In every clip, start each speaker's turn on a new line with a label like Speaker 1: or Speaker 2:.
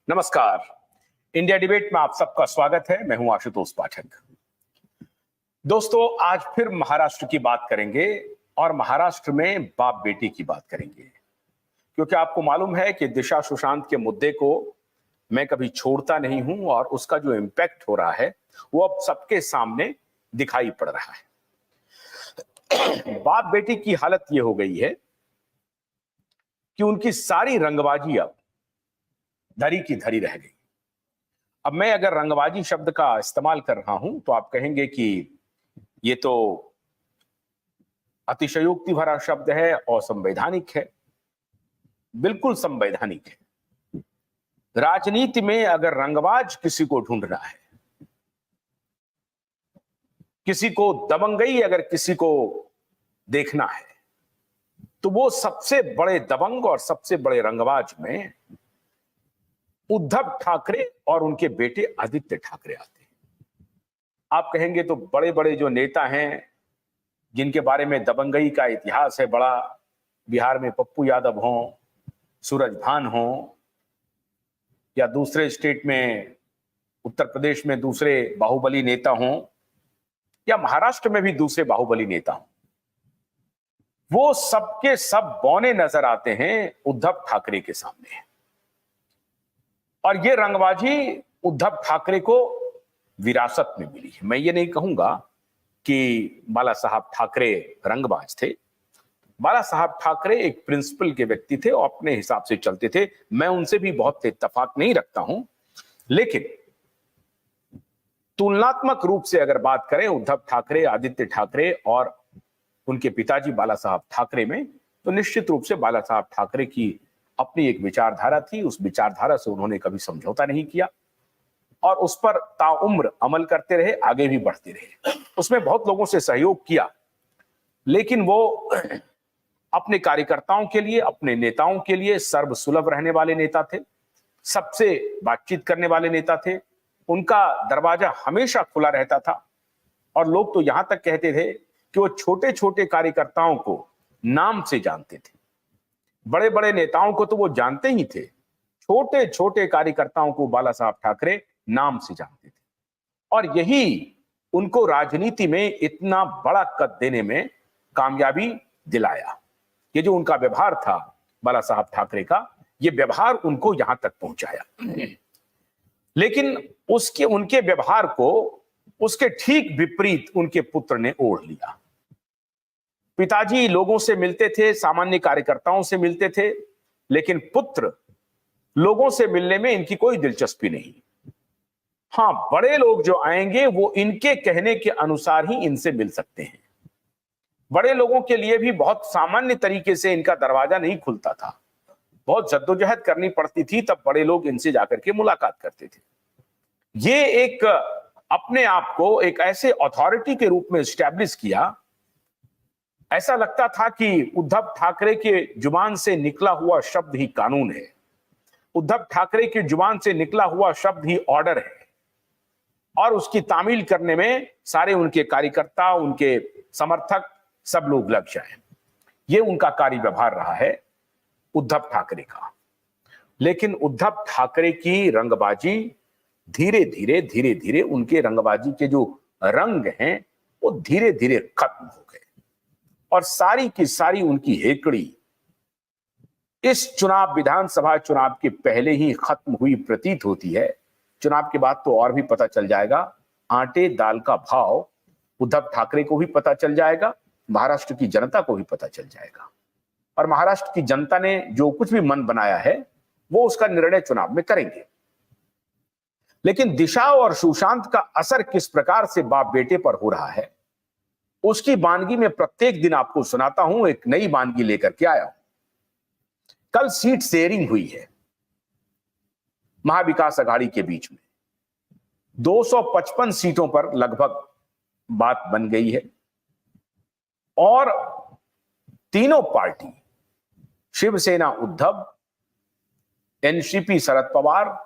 Speaker 1: नमस्कार। India debate में आप सबका स्वागत है। मैं हूं आशुतोष पाठक। दोस्तों, आज फिर महाराष्ट्र की बात करेंगे और महाराष्ट्र में बाप बेटी की बात करेंगे, क्योंकि आपको मालूम है कि दिशा सुशांत के मुद्दे को मैं कभी छोड़ता नहीं हूं और उसका जो इंपैक्ट हो रहा है वो अब सबके सामने दिखाई पड़ रहा है। बाप बेटी की हालत ये हो गई है कि उनकी सारी रंगबाजी अब धरी की धरी रह गई। अब मैं अगर रंगबाजी शब्द का इस्तेमाल कर रहा हूं तो आप कहेंगे कि ये तो अतिशयोक्ति भरा शब्द है और संवैधानिक है। बिल्कुल संवैधानिक है। राजनीति में अगर रंगबाज किसी को ढूंढना है, किसी को दबंगई अगर किसी को देखना है, तो वो सबसे बड़े दबंग और सबसे बड़े रंगबाज में उद्धव ठाकरे और उनके बेटे आदित्य ठाकरे आते हैं। आप कहेंगे तो बड़े बड़े जो नेता हैं जिनके बारे में दबंगई का इतिहास है बड़ा, बिहार में पप्पू यादव हों, सूरज भान हों, या दूसरे स्टेट में उत्तर प्रदेश में दूसरे बाहुबली नेता हों, या महाराष्ट्र में भी दूसरे बाहुबली नेता हों, वो सबके सब बौने नजर आते हैं उद्धव ठाकरे के सामने। और ये रंगबाजी उद्धव ठाकरे को विरासत में मिली है। मैं ये नहीं कहूंगा कि बाला साहब ठाकरे रंगबाज थे। बाला साहब ठाकरे एक प्रिंसिपल के व्यक्ति थे और अपने हिसाब से चलते थे। मैं उनसे भी बहुत इत्तेफाक नहीं रखता हूं, लेकिन तुलनात्मक रूप से अगर बात करें उद्धव ठाकरे, आदित्य ठाकरे और उनके पिताजी बाला साहब ठाकरे में, तो निश्चित रूप से बाला साहब ठाकरे की अपनी एक विचारधारा थी। उस विचारधारा से उन्होंने कभी समझौता नहीं किया और उस पर ताउम्र अमल करते रहे, आगे भी बढ़ते रहे। उसमें बहुत लोगों से सहयोग किया, लेकिन वो अपने कार्यकर्ताओं के लिए, अपने नेताओं के लिए सर्वसुलभ रहने वाले नेता थे, सबसे बातचीत करने वाले नेता थे। उनका दरवाजा हमेशा खुला रहता था और लोग तो यहां तक कहते थे कि वो छोटे छोटे कार्यकर्ताओं को नाम से जानते थे। बड़े बड़े नेताओं को तो वो जानते ही थे, छोटे छोटे कार्यकर्ताओं को बाला साहब ठाकरे नाम से जानते थे। और यही उनको राजनीति में इतना बड़ा कद देने में कामयाबी दिलाया। ये जो उनका व्यवहार था बाला साहब ठाकरे का, ये व्यवहार उनको यहां तक पहुंचाया। लेकिन उनके व्यवहार को उसके ठीक विपरीत उनके पुत्र ने ओढ़ लिया। पिताजी लोगों से मिलते थे, सामान्य कार्यकर्ताओं से मिलते थे, लेकिन पुत्र लोगों से मिलने में इनकी कोई दिलचस्पी नहीं। हां, बड़े लोग जो आएंगे वो इनके कहने के अनुसार ही इनसे मिल सकते हैं। बड़े लोगों के लिए भी बहुत सामान्य तरीके से इनका दरवाजा नहीं खुलता था। बहुत जद्दोजहद करनी पड़ती थी, तब बड़े लोग इनसे जाकर के मुलाकात करते थे। ये एक अपने आप को एक ऐसे अथॉरिटी के रूप में एस्टैब्लिश किया। ऐसा लगता था कि उद्धव ठाकरे के जुबान से निकला हुआ शब्द ही कानून है, उद्धव ठाकरे की जुबान से निकला हुआ शब्द ही ऑर्डर है, और उसकी तामील करने में सारे उनके कार्यकर्ता, उनके समर्थक सब लोग लग जाएं। ये उनका कार्य व्यवहार रहा है उद्धव ठाकरे का। लेकिन उद्धव ठाकरे की रंगबाजी धीरे धीरे उनके रंगबाजी के जो रंग हैं वो धीरे धीरे खत्म हो गए और सारी की सारी उनकी हेकड़ी इस चुनाव, विधानसभा चुनाव के पहले ही खत्म हुई प्रतीत होती है। चुनाव के बाद तो और भी पता चल जाएगा। आटे दाल का भाव उद्धव ठाकरे को भी पता चल जाएगा, महाराष्ट्र की जनता को भी पता चल जाएगा, और महाराष्ट्र की जनता ने जो कुछ भी मन बनाया है वो उसका निर्णय चुनाव में करेंगे। लेकिन दिशा और सुशांत का असर किस प्रकार से बाप बेटे पर हो रहा है, उसकी वानगी में प्रत्येक दिन आपको सुनाता हूं। एक नई वानगी लेकर के आया हूं। कल सीट शेयरिंग हुई है महाविकास अघाड़ी के बीच में। 255 सीटों पर लगभग बात बन गई है और तीनों पार्टी, शिवसेना उद्धव, एनसीपी शरद पवार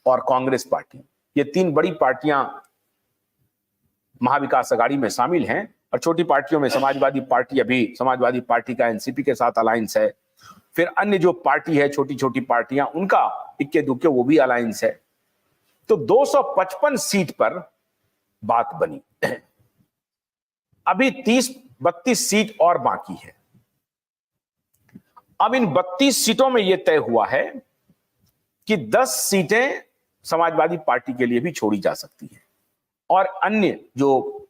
Speaker 1: और कांग्रेस पार्टी, ये तीन बड़ी पार्टियां महाविकास अघाड़ी में शामिल हैं। और छोटी पार्टियों में समाजवादी पार्टी, अभी समाजवादी पार्टी का एनसीपी के साथ अलायंस है, फिर अन्य जो पार्टी है, छोटी छोटी पार्टियां, उनका इक्के दुक्के वो भी अलायंस है। तो 255 सीट पर बात बनी। अभी 30-32 सीट और बाकी है। अब इन 32 सीटों में यह तय हुआ है कि 10 सीटें समाजवादी पार्टी के लिए भी छोड़ी जा सकती हैं और अन्य जो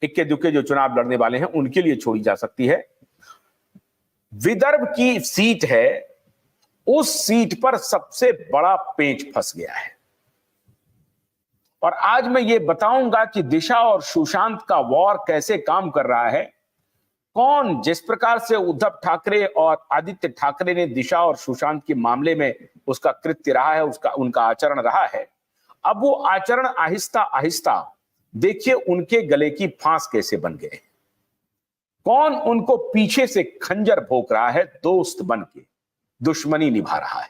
Speaker 1: इक्के दुक्के जो चुनाव लड़ने वाले हैं उनके लिए छोड़ी जा सकती है। विदर्भ की सीट है, उस सीट पर सबसे बड़ा पेंच फंस गया है। और आज मैं ये बताऊंगा कि दिशा और सुशांत का वॉर कैसे काम कर रहा है। कौन, जिस प्रकार से उद्धव ठाकरे और आदित्य ठाकरे ने दिशा और सुशांत के मामले में उसका कृत्य रहा है, उनका आचरण रहा है, अब वो आचरण आहिस्ता आहिस्ता देखिए उनके गले की फांस कैसे बन गए। कौन उनको पीछे से खंजर भोंक रहा है, दोस्त बन के दुश्मनी निभा रहा है,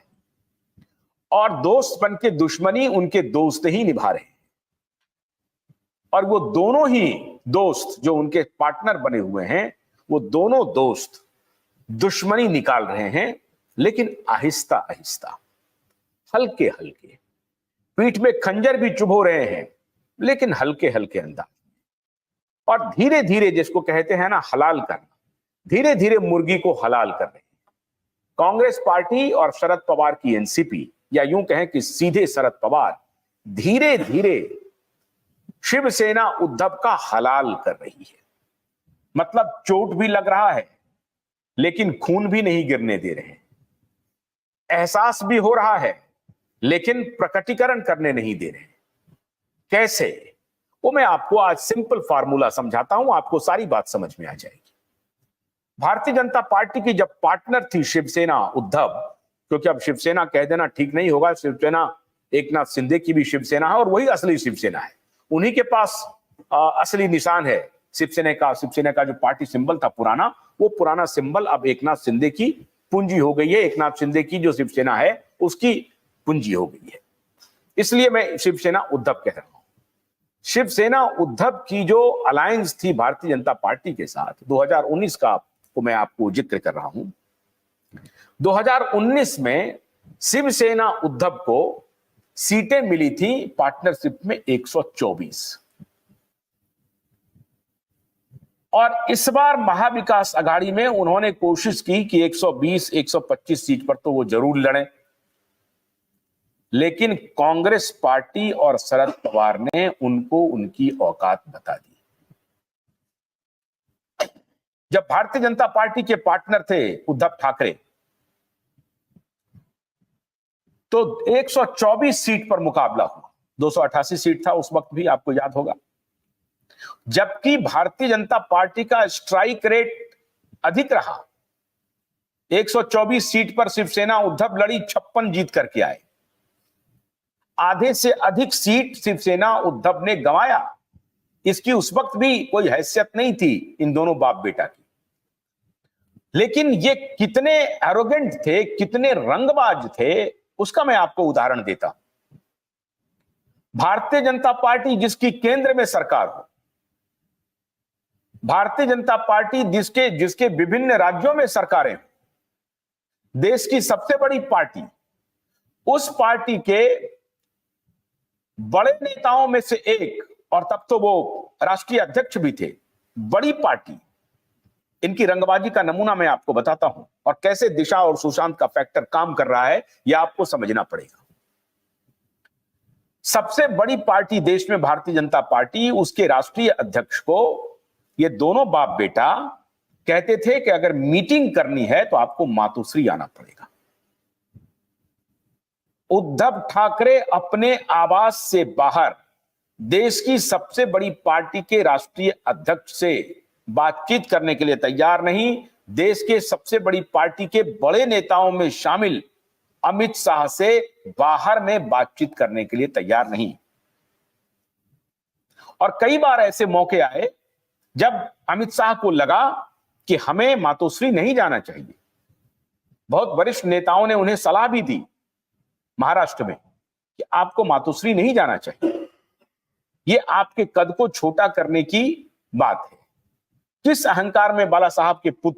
Speaker 1: और दोस्त बन के दुश्मनी उनके दोस्त ही निभा रहे हैं। और वो दोनों ही दोस्त जो उनके पार्टनर बने हुए हैं, वो दोनों दोस्त दुश्मनी निकाल रहे हैं, लेकिन आहिस्ता आहिस्ता, हल्के हल्के। पीठ में खंजर भी चुभो रहे हैं, लेकिन हल्के हल्के अंदाज। और धीरे धीरे, जिसको कहते हैं ना हलाल करना, धीरे धीरे मुर्गी को हलाल कर रहे हैं। कांग्रेस पार्टी और शरद पवार की एनसीपी, या यूं कहें कि सीधे शरद पवार, धीरे धीरे शिवसेना उद्धव का हलाल कर रही है। मतलब चोट भी लग रहा है, लेकिन खून भी नहीं गिरने दे रहे हैं। एहसास भी हो रहा है, लेकिन प्रकटीकरण करने नहीं दे रहे। कैसे, वो मैं आपको आज सिंपल फार्मूला समझाता हूं, आपको सारी बात समझ में आ जाएगी। भारतीय जनता पार्टी की जब पार्टनर थी शिवसेना उद्धव, क्योंकि अब शिवसेना कह देना ठीक नहीं होगा, शिवसेना एकनाथ शिंदे की भी शिवसेना है और वही असली शिवसेना है। उन्हीं के पास असली निशान है शिवसेना का जो पार्टी सिंबल था पुराना, वो पुराना सिंबल अब एकनाथ शिंदे की पूंजी हो गई है। एकनाथ शिंदे की जो शिवसेना है उसकी पूंजी हो गई है। इसलिए मैं शिवसेना उद्धव कह रहा हूं। शिवसेना उद्धव की जो अलायंस थी भारतीय जनता पार्टी के साथ, 2019 का को मैं आपको जिक्र कर रहा हूं। 2019 में शिवसेना उद्धव को सीटें मिली थी पार्टनरशिप में 124, और इस बार महाविकास अघाड़ी में उन्होंने कोशिश की कि 120-125 सीट पर तो वो जरूर लड़े, लेकिन कांग्रेस पार्टी और शरद पवार ने उनको उनकी औकात बता दी। जब भारतीय जनता पार्टी के पार्टनर थे उद्धव ठाकरे, तो 124 सीट पर मुकाबला हुआ। 288 सीट था उस वक्त भी, आपको याद होगा। जबकि भारतीय जनता पार्टी का स्ट्राइक रेट अधिक रहा। 124 सीट पर शिवसेना उद्धव लड़ी, 56 जीत करके आए। आधे से अधिक सीट शिवसेना उद्धव ने गंवाया। इसकी उस वक्त भी कोई हैसियत नहीं थी इन दोनों बाप बेटा की। लेकिन ये कितने एरोगेंट थे, कितने रंगबाज थे, उसका मैं आपको उदाहरण देता हूं। भारतीय जनता पार्टी जिसकी केंद्र में सरकार हो, भारतीय जनता पार्टी जिसके विभिन्न राज्यों में सरकारें, देश की सबसे बड़ी पार्टी, उस पार्टी के बड़े नेताओं में से एक, और तब तो वो राष्ट्रीय अध्यक्ष भी थे, बड़ी पार्टी। इनकी रंगबाजी का नमूना मैं आपको बताता हूं, और कैसे दिशा और सुशांत का फैक्टर काम कर रहा है यह आपको समझना पड़ेगा। सबसे बड़ी पार्टी देश में भारतीय जनता पार्टी, उसके राष्ट्रीय अध्यक्ष को ये दोनों बाप बेटा कहते थे कि अगर मीटिंग करनी है तो आपको मातोश्री आना पड़ेगा। उद्धव ठाकरे अपने आवास से बाहर देश की सबसे बड़ी पार्टी के राष्ट्रीय अध्यक्ष से बातचीत करने के लिए तैयार नहीं। देश के सबसे बड़ी पार्टी के बड़े नेताओं में शामिल अमित शाह से बाहर में बातचीत करने के लिए तैयार नहीं। और कई बार ऐसे मौके आए जब अमित शाह को लगा कि हमें मातोश्री नहीं जाना चाहिए। बहुत वरिष्ठ नेताओं ने उन्हें सलाह भी दी महाराष्ट्र में कि आपको मातोश्री नहीं जाना चाहिए, ये आपके कद को छोटा करने की बात है। किस अहंकार में बाला साहब के पुत्र